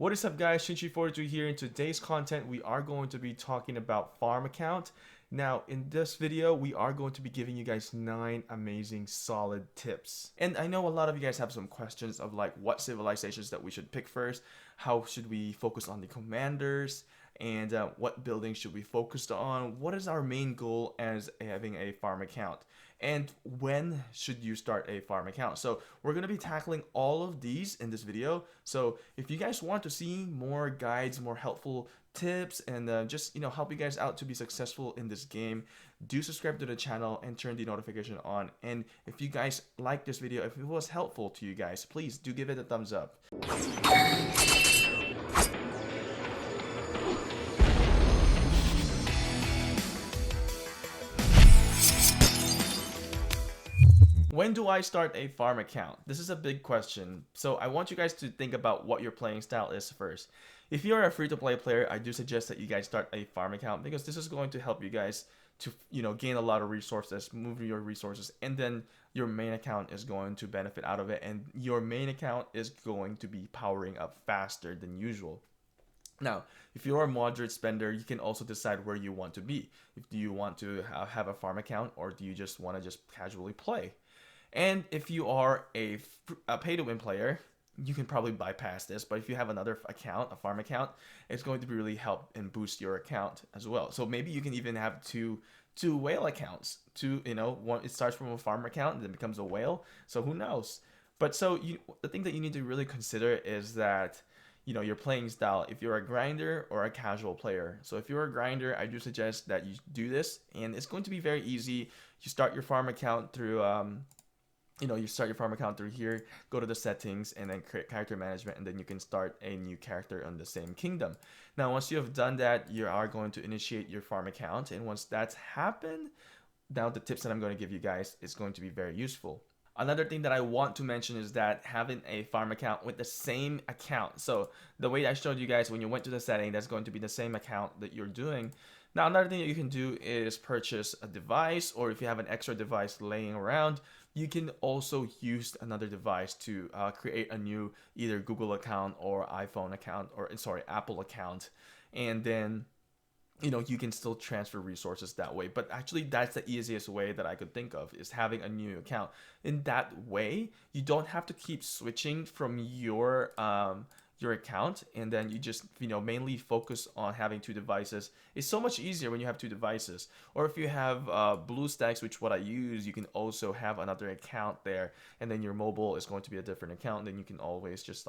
What is up, guys? Shinchi42 here. In today's content, we are going to be talking about farm account. Now, in this video, we are going to be giving you guys 9 amazing solid tips. And I know a lot of you guys have some questions of like what civilizations that we should pick first, how should we focus on the commanders, and what buildings should we focus on, what is our main goal as having a farm account, and when should you start a farm account. So we're going to be tackling all of these in this video. So if you guys want to see more guides, more helpful tips, and just help you guys out to be successful in this game, do subscribe to the channel and turn the notification on. And if you guys like this video, if it was helpful to you guys, please do give it a thumbs up. When do I start a farm account? This is a big question. So I want you guys to think about what your playing style is first. If you're a free-to-play player, I do suggest that you guys start a farm account because this is going to help you guys to gain a lot of resources, move your resources, and then your main account is going to benefit out of it, and your main account is going to be powering up faster than usual. Now, if you're a moderate spender, you can also decide where you want to be. Do you want to have a farm account, or do you just want to just casually play? And if you are a pay-to-win player, you can probably bypass this. But if you have another account, a farm account, it's going to be really help and boost your account as well. So maybe you can even have two whale accounts. One, it starts from a farm account and then becomes a whale. So who knows? But the thing that you need to really consider is that your playing style, if you're a grinder or a casual player. So if you're a grinder, I do suggest that you do this, and it's going to be very easy. You start your farm account through you start your farm account through here, go to the settings, and then create character management, and then you can start a new character on the same kingdom. Now, once you have done that, you are going to initiate your farm account, and once that's happened, now the tips that I'm going to give you guys is going to be very useful. Another thing that I want to mention is that having a farm account with the same account. So the way I showed you guys when you went to the setting, that's going to be the same account that you're doing. Now, another thing that you can do is purchase a device, or if you have an extra device laying around, you can also use another device to create a new either Google account or iPhone account, or Apple account, and then you can still transfer resources that way. But actually, that's the easiest way that I could think of, is having a new account. In that way, you don't have to keep switching from your account, and then you just mainly focus on having 2 devices. It's so much easier when you have 2 devices. Or if you have BlueStacks, which what I use, you can also have another account there, and then your mobile is going to be a different account. Then you can always just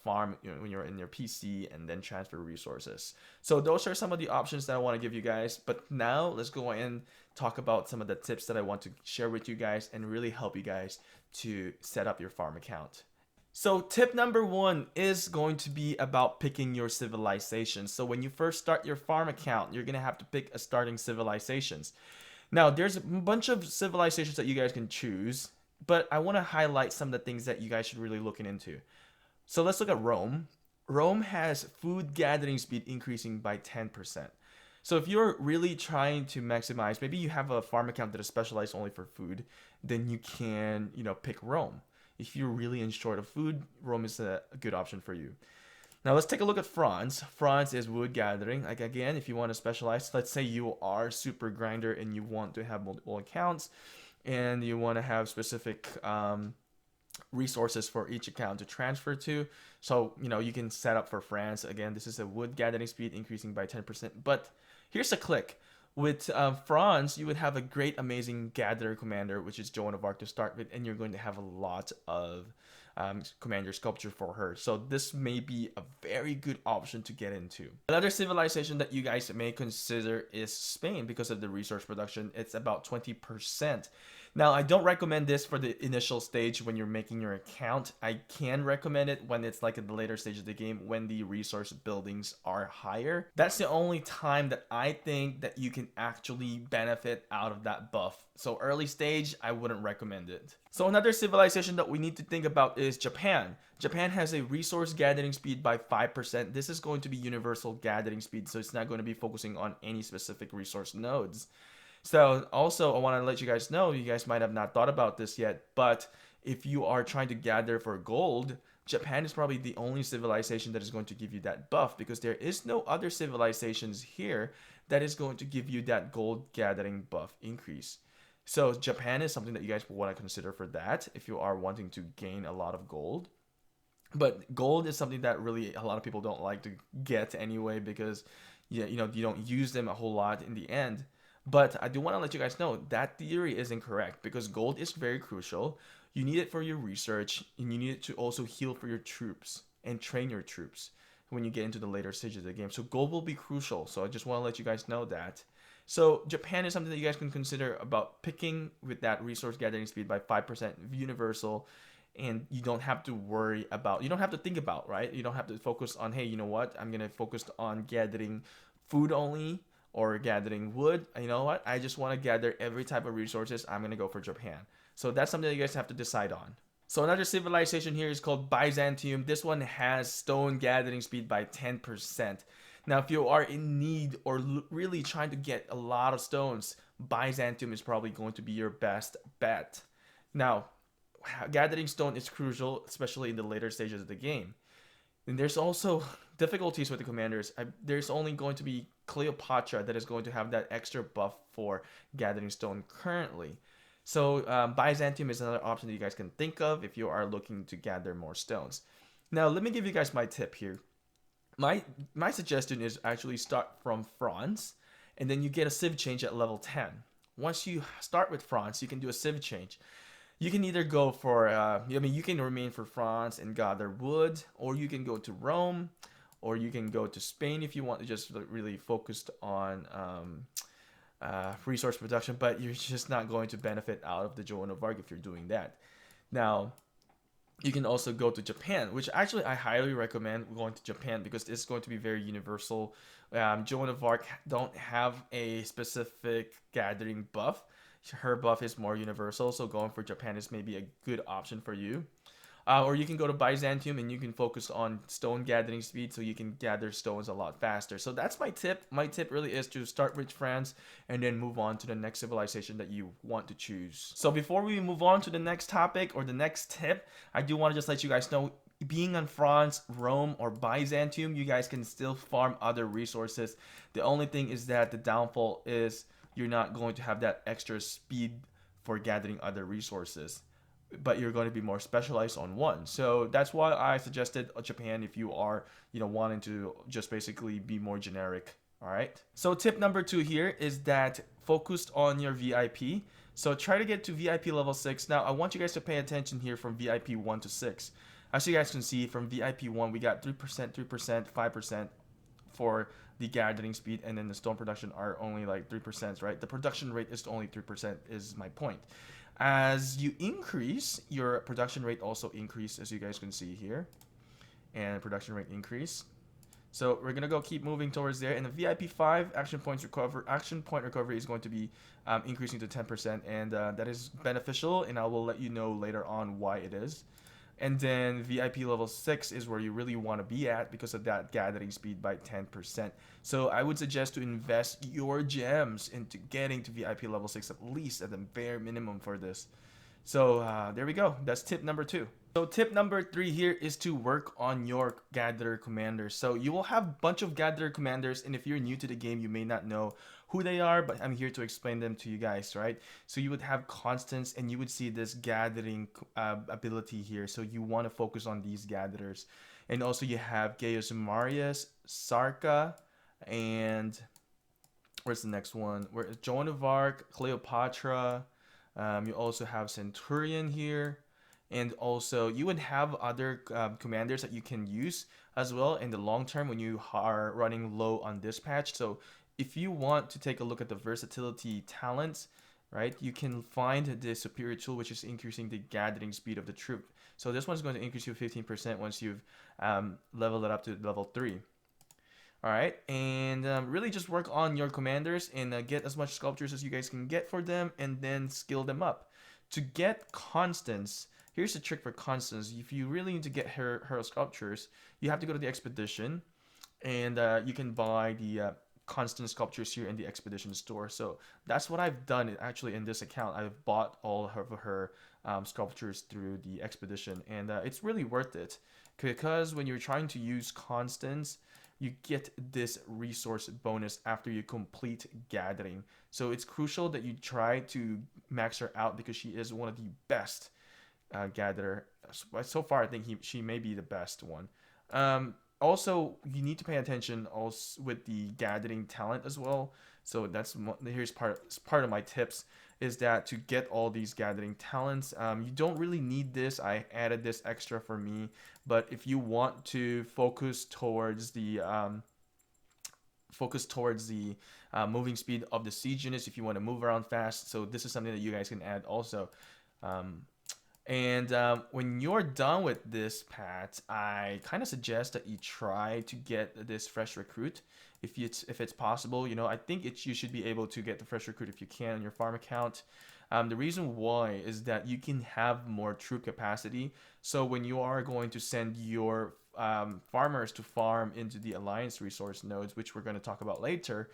farm when you're in your PC and then transfer resources. So those are some of the options that I want to give you guys. But now let's go and talk about some of the tips that I want to share with you guys and really help you guys to set up your farm account. So tip number 1 is going to be about picking your civilization. So when you first start your farm account, you're going to have to pick a starting civilizations. Now, there's a bunch of civilizations that you guys can choose, but I want to highlight some of the things that you guys should really look into. So let's look at Rome. Rome has food gathering speed increasing by 10%. So if you're really trying to maximize, maybe you have a farm account that is specialized only for food, then you can, pick Rome. If you're really in short of food, Rome is a good option for you. Now let's take a look at France. France is wood gathering. Like, again, if you want to specialize, let's say you are super grinder and you want to have multiple accounts and you want to have specific resources for each account to transfer to. So, you can set up for France. Again, this is a wood gathering speed increasing by 10%. But here's a click. With France, you would have a great, amazing gatherer commander, which is Joan of Arc to start with, and you're going to have a lot of commander sculpture for her. So this may be a very good option to get into. Another civilization that you guys may consider is Spain because of the resource production. It's about 20%. Now, I don't recommend this for the initial stage when you're making your account. I can recommend it when it's like in the later stage of the game when the resource buildings are higher. That's the only time that I think that you can actually benefit out of that buff. So early stage, I wouldn't recommend it. So another civilization that we need to think about is Japan. Japan has a resource gathering speed by 5%. This is going to be universal gathering speed, so it's not going to be focusing on any specific resource nodes. So also, I want to let you guys know, you guys might have not thought about this yet, but if you are trying to gather for gold, Japan is probably the only civilization that is going to give you that buff, because there is no other civilizations here that is going to give you that gold gathering buff increase. So Japan is something that you guys want to consider for that if you are wanting to gain a lot of gold. But gold is something that really a lot of people don't like to get anyway, because yeah, you don't use them a whole lot in the end. But I do want to let you guys know that theory is incorrect, because gold is very crucial. You need it for your research, and you need it to also heal for your troops and train your troops when you get into the later stages of the game. So gold will be crucial. So I just want to let you guys know that. So Japan is something that you guys can consider about picking with that resource gathering speed by 5% universal. And you don't have to worry about, you don't have to think about, right? You don't have to focus on, hey, you know what? I'm going to focus on gathering food only or gathering wood. You know what? I just want to gather every type of resources. I'm going to go for Japan. So that's something that you guys have to decide on. So another civilization here is called Byzantium. This one has stone gathering speed by 10%. Now, if you are in need or really trying to get a lot of stones, Byzantium is probably going to be your best bet. Now, gathering stone is crucial, especially in the later stages of the game. And there's also difficulties with the commanders. There's only going to be Cleopatra that is going to have that extra buff for gathering stone currently. So Byzantium is another option that you guys can think of if you are looking to gather more stones. Now, let me give you guys my tip here. My suggestion is actually start from France, and then you get a civ change at level 10. Once you start with France, you can do a civ change. You can either go for, you can remain for France and gather wood, or you can go to Rome, or you can go to Spain if you want to just really focus on resource production, but you're just not going to benefit out of the Joan of Arc if you're doing that. Now, you can also go to Japan, which actually I highly recommend going to Japan, because it's going to be very universal. Joan of Arc don't have a specific gathering buff. Her buff is more universal, so going for Japan is maybe a good option for you. Or you can go to Byzantium and you can focus on stone gathering speed, so you can gather stones a lot faster. So that's my tip. My tip really is to start with France and then move on to the next civilization that you want to choose. So before we move on to the next topic or the next tip, I do want to just let you guys know, being on France, Rome, or Byzantium, you guys can still farm other resources. The only thing is that the downfall is you're not going to have that extra speed for gathering other resources, but you're going to be more specialized on one. So that's why I suggested Japan if you are, wanting to just basically be more generic. All right. So tip number 2 here is that focused on your VIP. So try to get to VIP level 6. Now I want you guys to pay attention here from VIP 1 to 6. As you guys can see, from VIP 1 we got 3%, 3%, 5% for the gathering speed, and then the stone production are only like 3%, right? The production rate is only 3%, is my point. As you increase, your production rate also increase, as you guys can see here, and production rate increase. So we're gonna keep moving towards there. And the VIP 5 action point recovery is going to be increasing to 10%, and that is beneficial, and I will let you know later on why it is. And then VIP level 6 is where you really want to be at because of that gathering speed by 10%. So I would suggest to invest your gems into getting to VIP level 6 at least at the bare minimum for this. So there we go. That's tip number 2. So tip number 3 here is to work on your gatherer commanders. So you will have a bunch of gatherer commanders, and if you're new to the game, you may not know who they are, but I'm here to explain them to you guys, right? So you would have Constance, and you would see this gathering ability here. So you want to focus on these gatherers. And also you have Gaius Marius, Sarka, and where's the next one? Joan of Arc, Cleopatra. You also have Centurion here. And also you would have other commanders that you can use as well in the long term when you are running low on dispatch. So if you want to take a look at the versatility talents, right, you can find the superior tool, which is increasing the gathering speed of the troop. So this one's going to increase you 15% once you've leveled it up to level 3. All right, and really just work on your commanders and get as much sculptures as you guys can get for them, and then skill them up. To get Constance, here's the trick for Constance. If you really need to get her sculptures, you have to go to the expedition, and you can buy the Constance sculptures here in the expedition store. So that's what I've done actually in this account. I've bought all of her sculptures through the expedition, and it's really worth it. because when you're trying to use constants, you get this resource bonus after you complete gathering. So it's crucial that you try to max her out because she is one of the best gatherer. So far, I think she may be the best one. Also, you need to pay attention also with the gathering talent as well. So here's part of my tips is that to get all these gathering talents, you don't really need this. I added this extra for me, but if you want to focus towards the moving speed of the siege units, if you want to move around fast, so this is something that you guys can add also. And when you're done with this, Pat, I kind of suggest that you try to get this fresh recruit if it's possible. I think you should be able to get the fresh recruit if you can on your farm account. The reason why is that you can have more troop capacity. So when you are going to send your farmers to farm into the alliance resource nodes, which we're going to talk about later,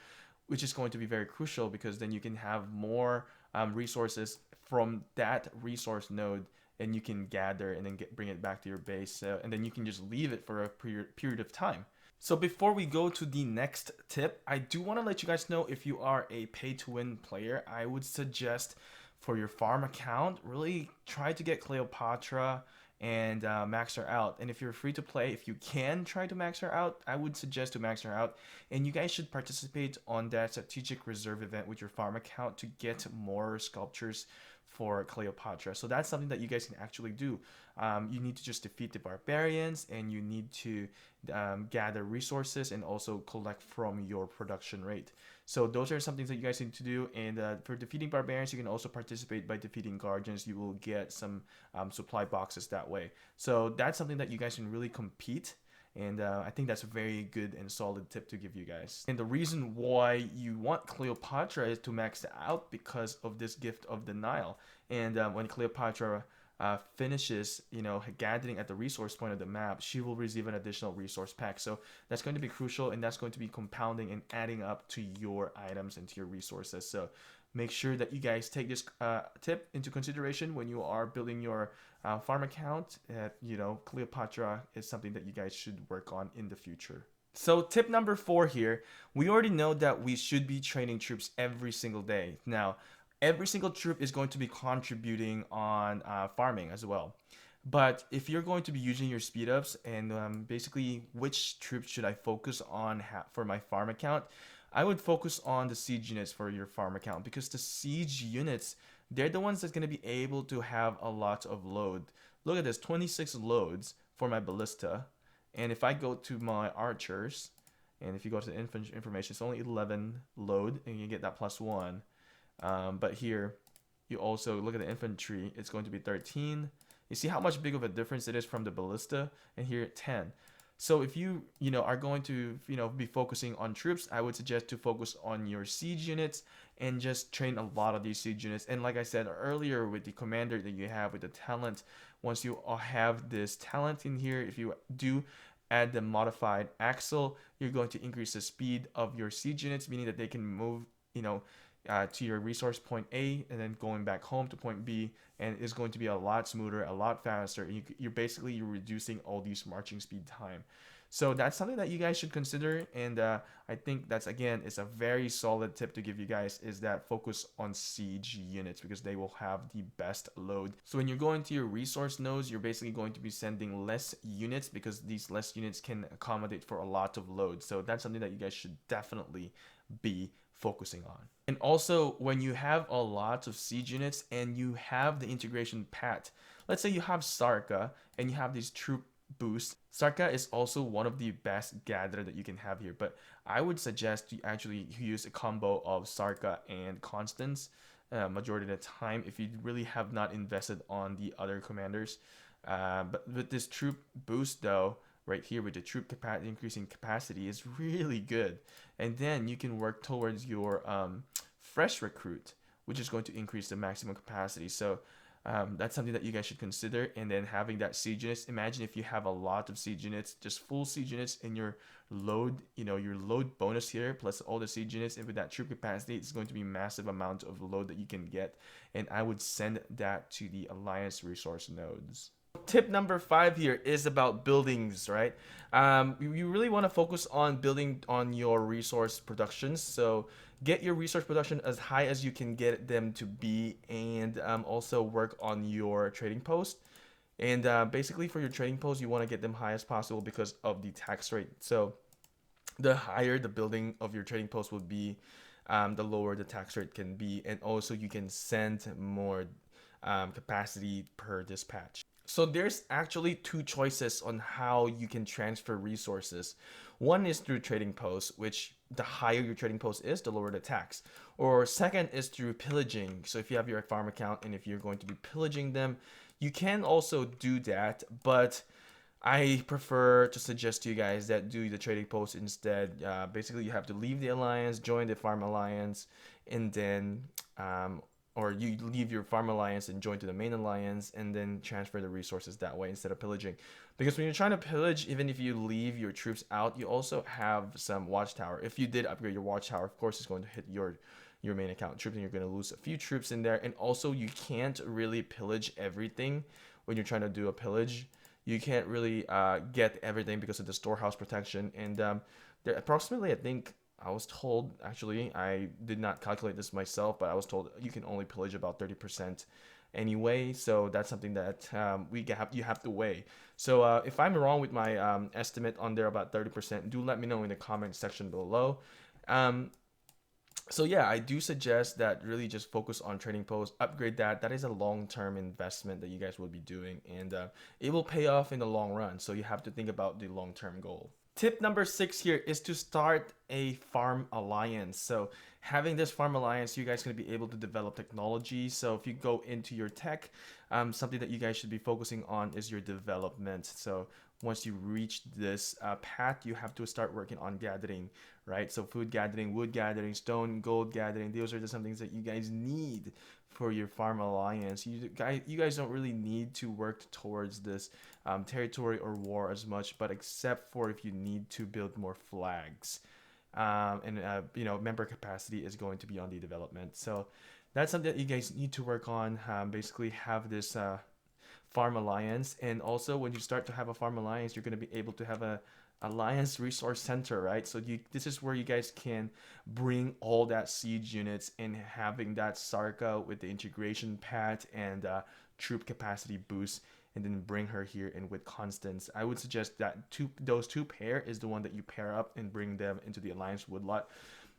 which is going to be very crucial because then you can have more resources from that resource node, and you can gather and then bring it back to your base, and then you can just leave it for a period of time. So before we go to the next tip, I do want to let you guys know, if you are a pay to win player, I would suggest for your farm account, really try to get Cleopatra and max her out. And if you're free to play, if you can try to max her out, I would suggest to max her out. And you guys should participate on that strategic reserve event with your farm account to get more sculptures for Cleopatra. So that's something that you guys can actually do. You need to just defeat the barbarians, and you need to gather resources and also collect from your production rate. So those are some things that you guys need to do. And for defeating barbarians, you can also participate by defeating guardians. You will get some supply boxes that way. So that's something that you guys can really compete. And I think that's a very good and solid tip to give you guys. And the reason why you want Cleopatra is to max out because of this gift of the Nile. And when Cleopatra finishes, gathering at the resource point of the map, she will receive an additional resource pack. So that's going to be crucial, and that's going to be compounding and adding up to your items and to your resources. So make sure that you guys take this tip into consideration when you are building your farm account. Cleopatra is something that you guys should work on in the future. So tip number 4 here, we already know that we should be training troops every single day. Now, every single troop is going to be contributing on farming as well. But if you're going to be using your speed ups and basically which troops should I focus on for my farm account, I would focus on the siege units for your farm account, because the siege units, they're the ones that's going to be able to have a lot of load. Look at this, 26 loads for my ballista. And if I go to my archers, and if you go to the information, it's only 11 load, and you get that +1. But here, you also look at the infantry, it's going to be 13. You see how much big of a difference it is from the ballista, and here 10. So if you are going to be focusing on troops, I would suggest to focus on your siege units and just train a lot of these siege units. And like I said earlier, with the commander that you have with the talent, once you have this talent in here, if you do add the modified axle, you're going to increase the speed of your siege units, meaning that they can move to your resource point A and then going back home to point B, and it's going to be a lot smoother, a lot faster. You're basically reducing all these marching speed time. So that's something that you guys should consider, and I think that's, again, it's a very solid tip to give you guys, is that focus on siege units because they will have the best load. So when you're going to your resource nodes, you're basically going to be sending less units because these less units can accommodate for a lot of load. So that's something that you guys should definitely be focusing on. And also, when you have a lot of siege units and you have the integration path, let's say you have Sarka and you have these troop boosts. Sarka is also one of the best gatherer that you can have here, but I would suggest you actually use a combo of Sarka and Constance majority of the time if you really have not invested on the other commanders. But with this troop boost though, right here with the troop capacity, increasing capacity, is really good. And then you can work towards your fresh recruit, which is going to increase the maximum capacity. So that's something that you guys should consider. And then having that siege units, imagine if you have a lot of siege units, just full siege units, in your load, your load bonus here plus all the siege units, and with that troop capacity, it's going to be massive amount of load that you can get. And I would send that to the alliance resource nodes. Tip number 5 here is about buildings, right? You really want to focus on building on your resource productions. So get your resource production as high as you can get them to be, and also work on your trading post. And basically, for your trading posts, you want to get them high as possible because of the tax rate. So the higher the building of your trading post would be, the lower the tax rate can be, and also you can send more capacity per dispatch. So there's actually two choices on how you can transfer resources. One is through trading posts, which the higher your trading post is, the lower the tax. Or second is through pillaging. So if you have your farm account and if you're going to be pillaging them, you can also do that, but I prefer to suggest to you guys that do the trading post instead. Basically, you have to leave the alliance, join the farm alliance, and then, or you leave your farm alliance and join to the main alliance, and then transfer the resources that way instead of pillaging. Because when you're trying to pillage, even if you leave your troops out, you also have some watchtower. If you did upgrade your watchtower, of course, it's going to hit your main account troops, and you're going to lose a few troops in there. And also, you can't really pillage everything when you're trying to do a pillage. You can't really get everything because of the storehouse protection. And there approximately, I think I was told, actually, I did not calculate this myself, but I was told you can only pillage about 30% anyway. So that's something that you have to weigh. So if I'm wrong with my estimate on there about 30%, do let me know in the comment section below. Um, so yeah, I do suggest that really just focus on trading posts, upgrade that. That is a long-term investment that you guys will be doing, and it will pay off in the long run. So you have to think about the long-term goal. Tip number 6 here is to start a farm alliance. So having this farm alliance, you guys going to be able to develop technology. So if you go into your tech, something that you guys should be focusing on is your development. So once you reach this path, you have to start working on gathering, right? So food gathering, wood gathering, stone, gold gathering. Those are just some things that you guys need for your farm alliance. You guys don't really need to work towards this territory or war as much, but except for if you need to build more flags. And member capacity is going to be on the development. So that's something that you guys need to work on. Basically, have this farm alliance, and also when you start to have a farm alliance, you're going to be able to have a alliance resource center, right? So this is where you guys can bring all that siege units, and having that Sarka with the integration pad and troop capacity boost, and then bring her here in with Constance. I would suggest that those two pair is the one that you pair up and bring them into the alliance woodlot.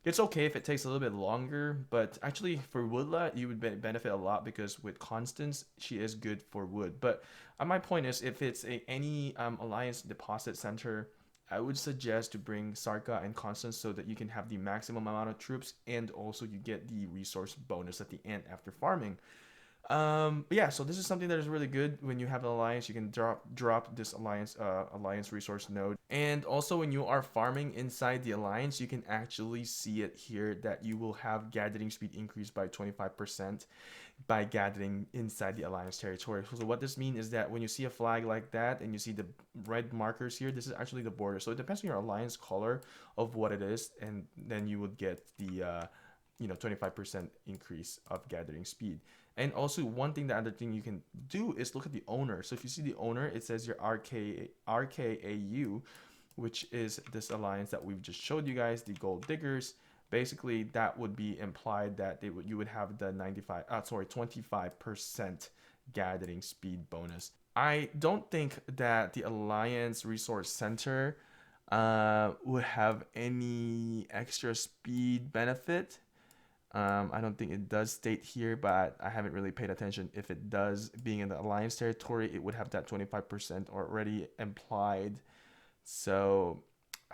It's okay if it takes a little bit longer, but actually for woodlot you would benefit a lot, because with Constance, she is good for wood. But my point is, if it's any alliance deposit center, I would suggest to bring Sarka and Constance so that you can have the maximum amount of troops, and also you get the resource bonus at the end after farming. But yeah, so this is something that is really good when you have an alliance. You can drop this alliance resource node, and also when you are farming inside the alliance, you can actually see it here that you will have gathering speed increased by 25% by gathering inside the alliance territory. So what this means is that when you see a flag like that and you see the red markers here, this is actually the border. So it depends on your alliance color of what it is, and then you would get the 25% increase of gathering speed. And also, the other thing you can do is look at the owner. So if you see the owner, it says your RKAU, which is this alliance that we've just showed you guys, the gold diggers. Basically, that would be implied that you would have the 25% gathering speed bonus. I don't think that the alliance resource center would have any extra speed benefit. I don't think it does state here, but I haven't really paid attention. If it does, being in the alliance territory, it would have that 25% already implied. So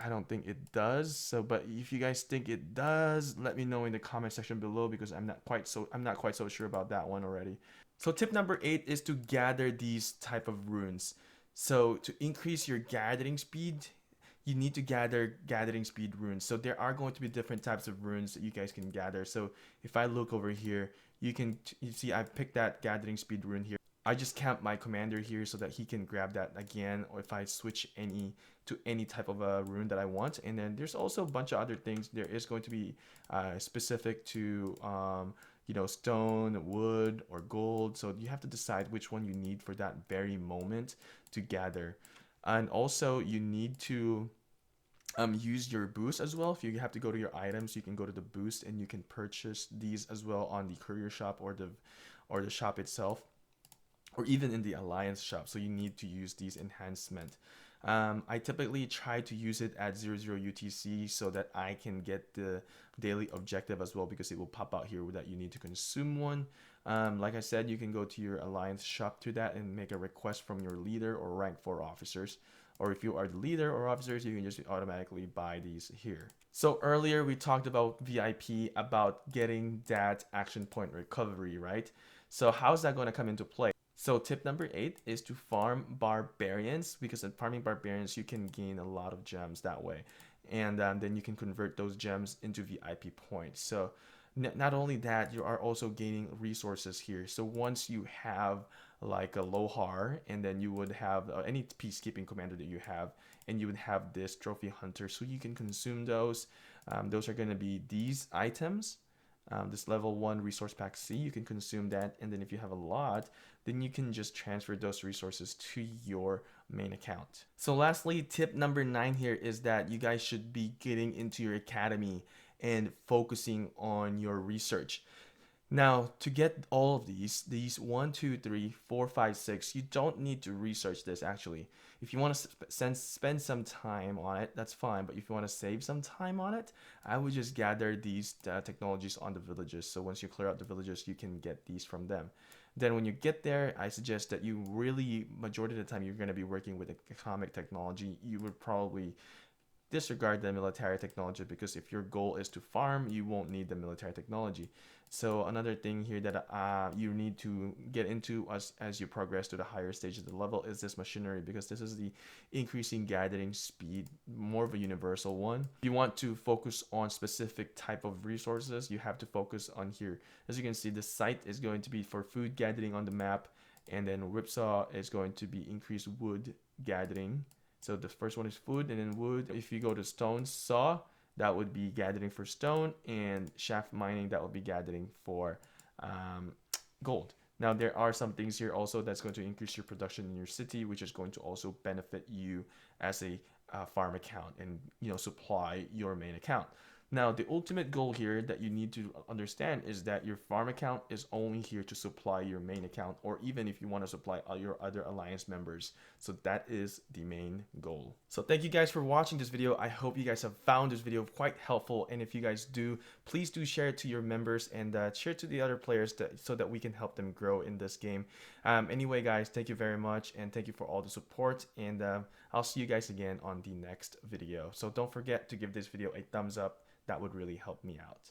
I don't think it does. So, but if you guys think it does, let me know in the comment section below, because I'm not quite so sure about that one already. So tip number 8 is to gather these type of runes. So to increase your gathering speed, you need to gather gathering speed runes. So there are going to be different types of runes that you guys can gather. So if I look over here, you see I've picked that gathering speed rune here. I just camp my commander here so that he can grab that again, or if I switch to any type of a rune that I want. And then there's also a bunch of other things. There is going to be specific to stone, wood, or gold. So you have to decide which one you need for that very moment to gather. And also you need to use your boost as well. If you have to go to your items, you can go to the boost and you can purchase these as well on the courier shop or the shop itself, or even in the alliance shop. So you need to use these enhancement. I typically try to use it at 00 UTC so that I can get the daily objective as well, because it will pop out here that you need to consume one. Like I said, you can go to your alliance shop to that and make a request from your leader or rank 4 officers. Or if you are the leader or officers, you can just automatically buy these here. So earlier we talked about VIP, about getting that action point recovery, right? So how's that going to come into play? So tip number 8 is to farm Barbarians, because in farming Barbarians you can gain a lot of gems that way, and then you can convert those gems into VIP points. So not only that, you are also gaining resources here. So once you have like a Lohar, and then you would have any peacekeeping commander that you have, and you would have this trophy hunter, so you can consume those. Those are going to be these items. This level 1 resource pack C, you can consume that, and then if you have a lot, then you can just transfer those resources to your main account. So lastly, tip number 9 here is that you guys should be getting into your academy and focusing on your research. Now, to get all of these 1, 2, 3, 4, 5, 6, you don't need to research this actually. If you want to spend some time on it, that's fine. But if you want to save some time on it, I would just gather these technologies on the villages. So once you clear out the villages, you can get these from them. Then when you get there, I suggest that you really, majority of the time, you're going to be working with economic technology. You would probably disregard the military technology, because if your goal is to farm, you won't need the military technology. So another thing here that you need to get into as you progress to the higher stage of the level is this machinery, because this is the increasing gathering speed, more of a universal one. If you want to focus on specific type of resources, you have to focus on here. As you can see, the site is going to be for food gathering on the map, and then whipsaw is going to be increased wood gathering. So the first one is food, and then wood. If you go to stone saw, that would be gathering for stone, and shaft mining, that would be gathering for gold. Now there are some things here also that's going to increase your production in your city, which is going to also benefit you as a farm account, and supply your main account. Now, the ultimate goal here that you need to understand is that your farm account is only here to supply your main account, or even if you want to supply all your other alliance members. So that is the main goal. So thank you guys for watching this video. I hope you guys have found this video quite helpful. And if you guys do, please do share it to your members, and share it to the other players so that we can help them grow in this game. Anyway, guys, thank you very much. And thank you for all the support. And I'll see you guys again on the next video. So don't forget to give this video a thumbs up. That would really help me out.